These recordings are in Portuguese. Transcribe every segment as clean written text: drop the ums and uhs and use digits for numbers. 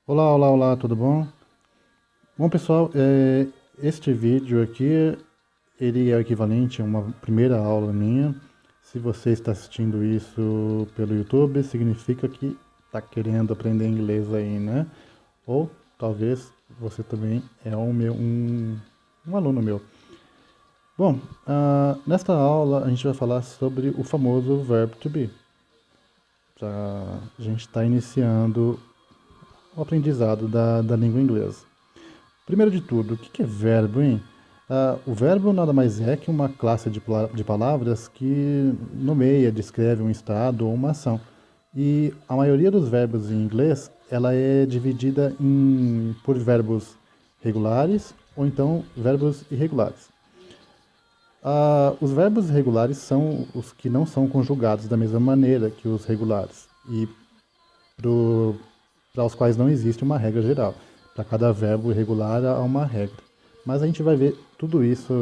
Olá, olá, olá, tudo bom? Bom, pessoal, este vídeo aqui, ele é o equivalente a uma primeira aula minha. Se você está assistindo isso pelo YouTube, significa que está querendo aprender inglês aí, né? Ou talvez você também é um aluno meu. Bom, nesta aula a gente vai falar sobre o famoso verbo to be. A gente está iniciando o aprendizado da língua inglesa. Primeiro de tudo, o que é verbo, hein? O verbo nada mais é que uma classe de palavras que nomeia, descreve um estado ou uma ação. E a maioria dos verbos em inglês, ela é dividida por verbos regulares ou então verbos irregulares. Os verbos regulares são os que não são conjugados da mesma maneira que os regulares e para os quais não existe uma regra geral. Para cada verbo irregular há uma regra. Mas a gente vai ver tudo isso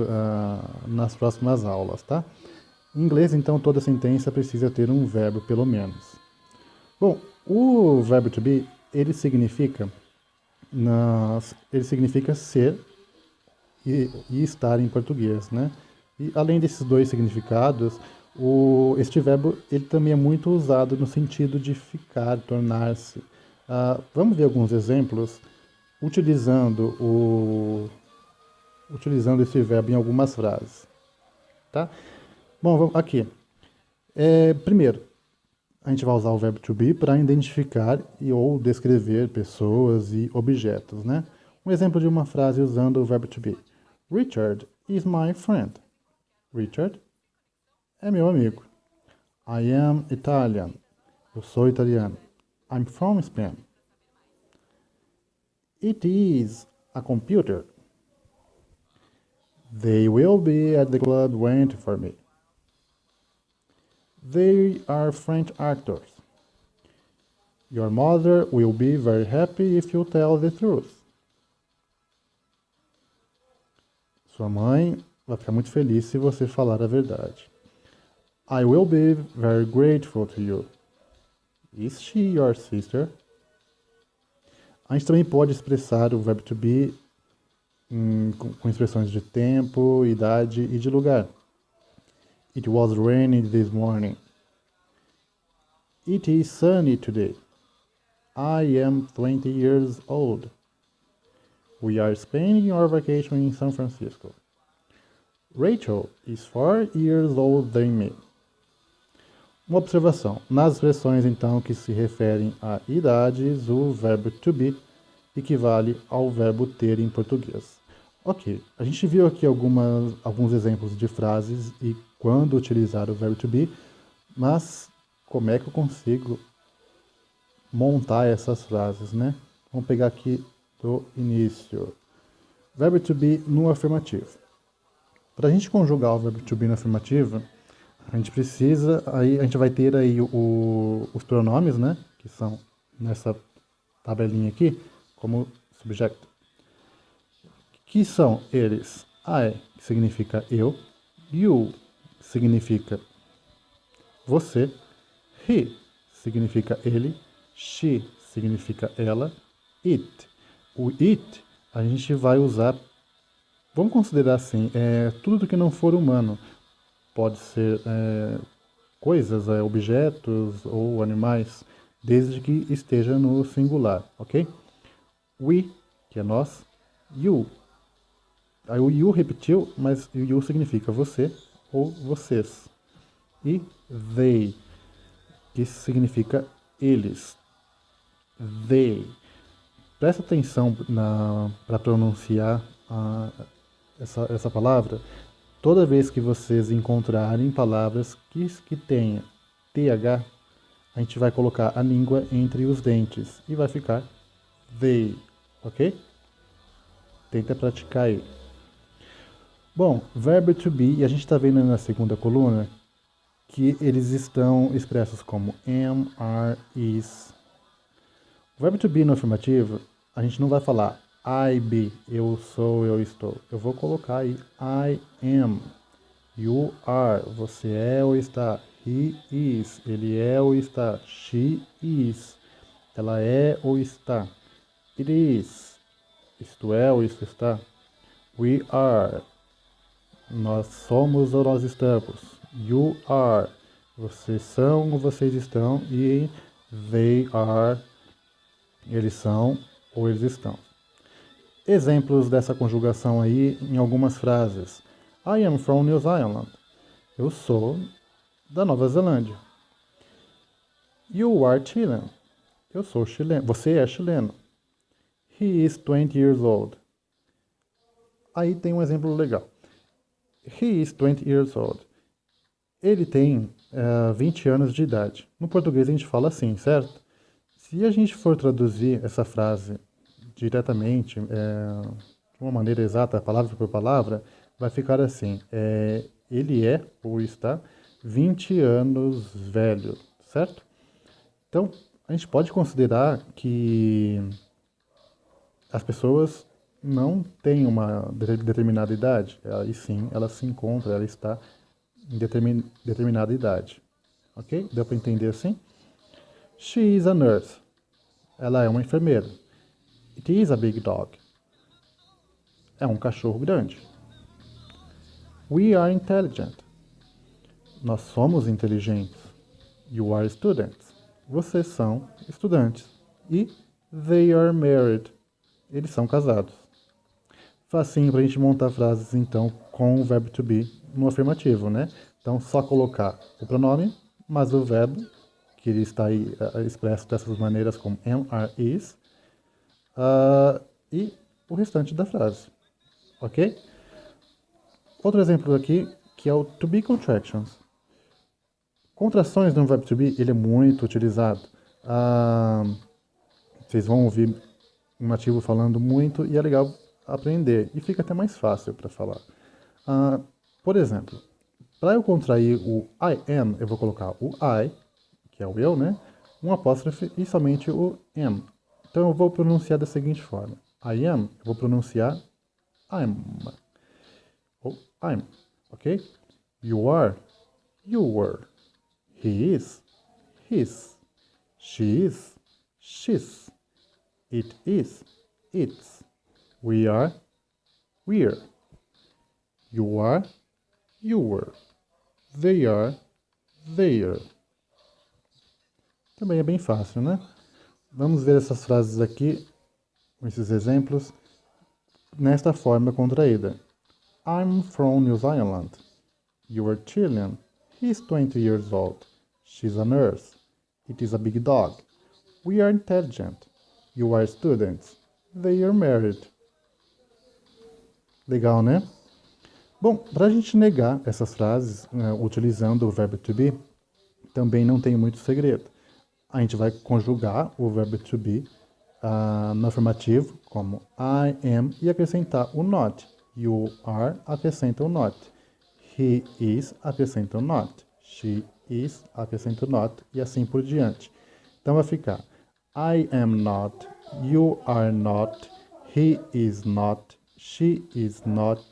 nas próximas aulas, tá? Em inglês, então, toda sentença precisa ter um verbo, pelo menos. Bom, o verbo to be, ele significa ser e estar em português, né? E além desses dois significados, este verbo ele também é muito usado no sentido de ficar, tornar-se. Vamos ver alguns exemplos utilizando esse verbo em algumas frases, tá? Bom, vamos aqui. Primeiro, a gente vai usar o verbo to be para identificar ou descrever pessoas e objetos, né? Um exemplo de uma frase usando o verbo to be. Richard is my friend. Richard é meu amigo. I am Italian. Eu sou italiano. I'm from Spain. It is a computer. They will be at the club waiting for me. They are French actors. Your mother will be very happy if you tell the truth. Sua mãe vai ficar muito feliz se você falar a verdade. I will be very grateful to you. Is she your sister? A gente também pode expressar o verbo to be com expressões de tempo, idade e de lugar. It was raining this morning. It is sunny today. I am 20 years old. We are spending our vacation in San Francisco. Rachel is 4 years older than me. Uma observação. Nas expressões, então, que se referem a idades, o verbo to be equivale ao verbo ter em português. Ok, a gente viu aqui alguns exemplos de frases e quando utilizar o verbo to be, mas como é que eu consigo montar essas frases, né? Vamos pegar aqui do início. Verbo to be no afirmativo. Para a gente conjugar o verbo to be no afirmativo, a gente vai ter aí os pronomes, né? Que são nessa tabelinha aqui, como subject. Que são eles? I, que significa eu. You, que significa você. He, significa ele. She, significa ela. It. O it, a gente vai usar, vamos considerar assim, tudo que não for humano. Pode ser coisas, objetos ou animais, desde que esteja no singular, ok? We, que é nós. You. Aí o you repetiu, mas o you significa você ou vocês. E they, que significa eles. They. Presta atenção para pronunciar essa palavra. Toda vez que vocês encontrarem palavras que tenha TH, a gente vai colocar a língua entre os dentes e vai ficar they, ok? Tenta praticar aí. Bom, verbo to be, e a gente está vendo na segunda coluna que eles estão expressos como am, are, is. O verbo to be no afirmativo, a gente não vai falar I be, eu sou, eu estou. Eu vou colocar aí I am. You are, você é ou está. He is, ele é ou está. She is, ela é ou está. It is, isto é ou isto está. We are, nós somos ou nós estamos. You are, vocês são ou vocês estão. E they are, eles são ou eles estão. Exemplos dessa conjugação aí em algumas frases. I am from New Zealand. Eu sou da Nova Zelândia. You are Chilean. Eu sou chileno. Você é chileno. He is 20 years old. Aí tem um exemplo legal. He is 20 years old. Ele tem 20 anos de idade. No português a gente fala assim, certo? Se a gente for traduzir essa frase diretamente, de uma maneira exata, palavra por palavra, vai ficar assim. Ele é ou está 20 anos velho, certo? Então, a gente pode considerar que as pessoas não têm uma determinada idade, e sim, ela se encontra, ela está em determinada idade. Ok? Deu para entender assim? She is a nurse. Ela é uma enfermeira. It is a big dog. É um cachorro grande. We are intelligent. Nós somos inteligentes. You are students. Vocês são estudantes. E they are married. Eles são casados. Facinho para a gente montar frases, então, com o verbo to be no afirmativo, né? Então, só colocar o pronome, mas o verbo, que ele está aí expresso dessas maneiras como am, are, is, e o restante da frase. Ok? Outro exemplo aqui, que é o to be contractions. Contrações no verbo to be, ele é muito utilizado. Vocês vão ouvir um nativo falando muito e é legal aprender. E fica até mais fácil para falar. Por exemplo, para eu contrair o I am, eu vou colocar o I, que é o eu, né? Um apóstrofe e somente o am. Então eu vou pronunciar da seguinte forma. I am, eu vou pronunciar I'm. Ou I'm, ok? You are, you were. He is, his. She is, she's. It is, its. We are, we're. You are, you were. They are, they're. Também é bem fácil, né? Vamos ver essas frases aqui, esses exemplos, nesta forma contraída. I'm from New Zealand. You are Chilean. He's 20 years old. She's a nurse. It is a big dog. We are intelligent. You are students. They are married. Legal, né? Bom, para a gente negar essas frases utilizando o verbo to be, também não tem muito segredo. A gente vai conjugar o verbo to be no afirmativo, como I am, e acrescentar o not. You are, acrescenta o not. He is, acrescenta o not. She is, acrescenta o not. E assim por diante. Então vai ficar I am not, you are not, he is not, she is not,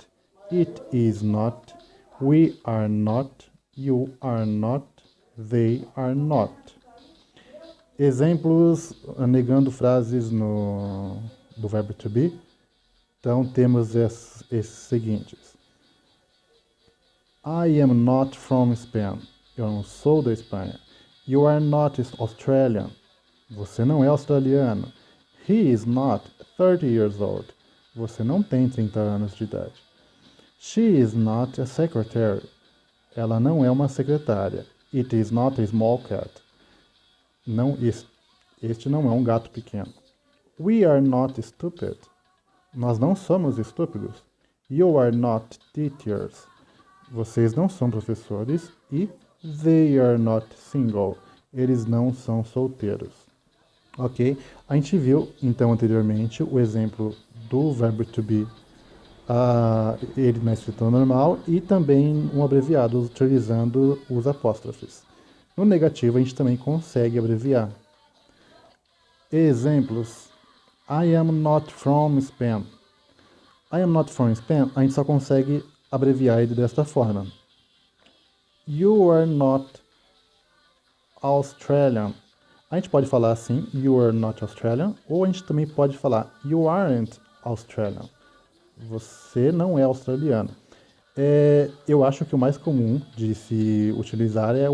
it is not, we are not, you are not, they are not. Exemplos negando frases do verbo to be. Então temos esses seguintes. I am not from Spain. Eu não sou da Espanha. You are not Australian. Você não é australiano. He is not 30 years old. Você não tem 30 anos de idade. She is not a secretary. Ela não é uma secretária. It is not a small cat. Não, este não é um gato pequeno. We are not stupid. Nós não somos estúpidos. You are not teachers. Vocês não são professores. E they are not single. Eles não são solteiros. Ok? A gente viu, então, anteriormente, o exemplo do verbo to be, ele na escritura normal, e também um abreviado, utilizando os apóstrofes. No negativo, a gente também consegue abreviar. Exemplos. I am not from Spain. I am not from Spain, a gente só consegue abreviar ele desta forma. You are not Australian. A gente pode falar assim, you are not Australian, ou a gente também pode falar, you aren't Australian. Você não é australiano. Eu acho que o mais comum de se utilizar é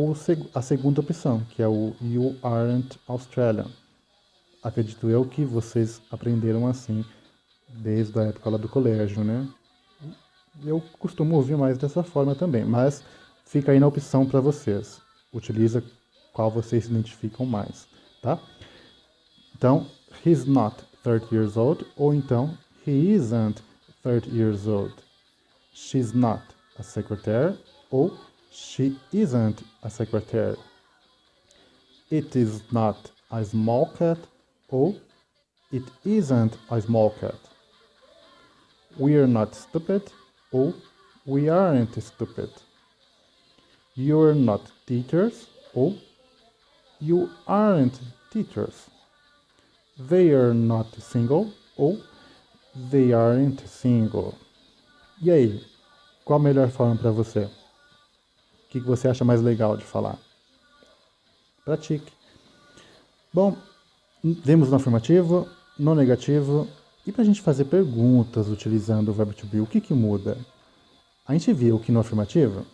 a segunda opção, que é o you aren't Australian. Acredito eu que vocês aprenderam assim desde a época lá do colégio, né? Eu costumo ouvir mais dessa forma também, mas fica aí na opção para vocês. Utiliza qual vocês se identificam mais, tá? Então, he's not 30 years old, ou então, he isn't 30 years old. She's not a secretary, ou she isn't a secretary. It is not a small cat, ou it isn't a small cat. We're not stupid, ou we aren't stupid. You're not teachers, ou you aren't teachers. They are not single, ou they aren't single. E aí, qual a melhor forma para você? O que você acha mais legal de falar? Pratique. Bom, vimos no afirmativo, no negativo. E para a gente fazer perguntas utilizando o verbo to be, o que muda? A gente viu que no afirmativo,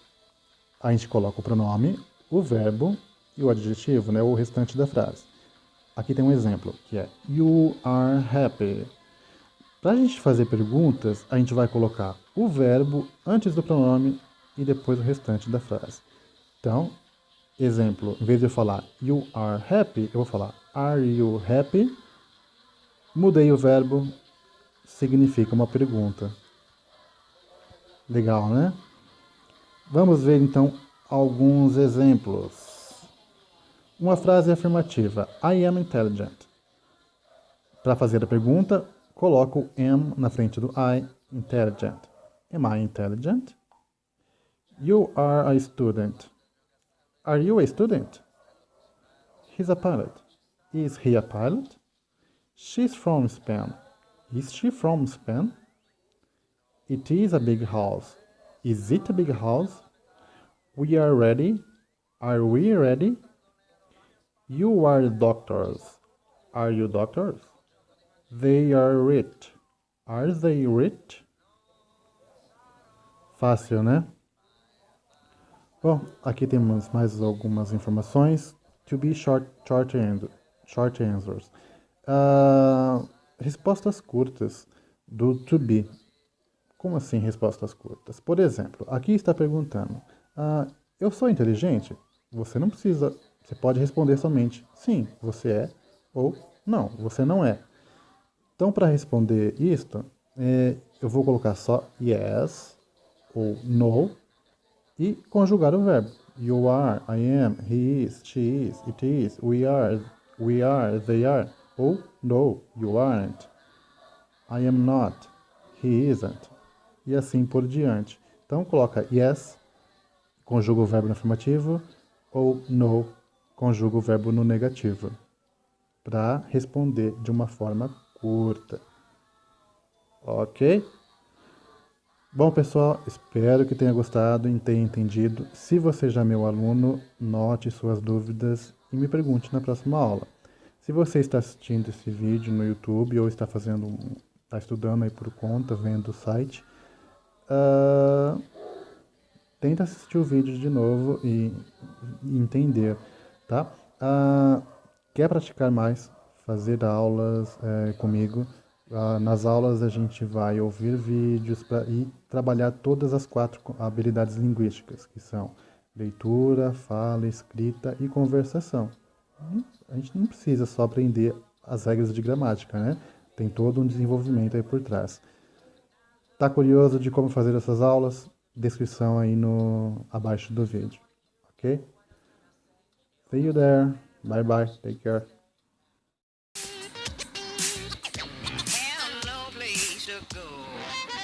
a gente coloca o pronome, o verbo e o adjetivo, né, o restante da frase. Aqui tem um exemplo, que é you are happy. Para a gente fazer perguntas, a gente vai colocar o verbo antes do pronome e depois o restante da frase. Então, exemplo, em vez de eu falar you are happy, eu vou falar are you happy? Mudei o verbo, significa uma pergunta. Legal, né? Vamos ver então alguns exemplos. Uma frase afirmativa. I am intelligent. Para fazer a pergunta, coloco o am na frente do I, intelligent. Am I intelligent? You are a student. Are you a student? He's a pilot. Is he a pilot? She's from Spain. Is she from Spain? It is a big house. Is it a big house? We are ready. Are we ready? You are doctors. Are you doctors? They are rich. Are they rich? Fácil, né? Bom, aqui temos mais algumas informações. To be short answers. Respostas curtas do to be. Como assim respostas curtas? Por exemplo, aqui está perguntando, eu sou inteligente? Você não precisa, você pode responder somente sim, você é, ou não, você não é. Então, para responder isto, eu vou colocar só yes ou no e conjugar o verbo. You are, I am, he is, she is, it is, we are, they are. Ou no, you aren't. I am not, he isn't. E assim por diante. Então, coloca yes, conjuga o verbo no afirmativo, ou no, conjuga o verbo no negativo. Para responder de uma forma curta. Ok? Bom, pessoal, espero que tenha gostado e tenha entendido. Se você já é meu aluno, note suas dúvidas e me pergunte na próxima aula. Se você está assistindo esse vídeo no YouTube ou está estudando aí por conta, vendo o site, tenta assistir o vídeo de novo e entender, tá? Quer praticar mais, fazer aulas comigo? Nas aulas a gente vai ouvir vídeos e trabalhar todas as 4 habilidades linguísticas, que são leitura, fala, escrita e conversação. A gente não precisa só aprender as regras de gramática, né? Tem todo um desenvolvimento aí por trás. Tá curioso de como fazer essas aulas? Descrição aí abaixo do vídeo, ok? See you there. Bye bye. Take care. Have no place to go.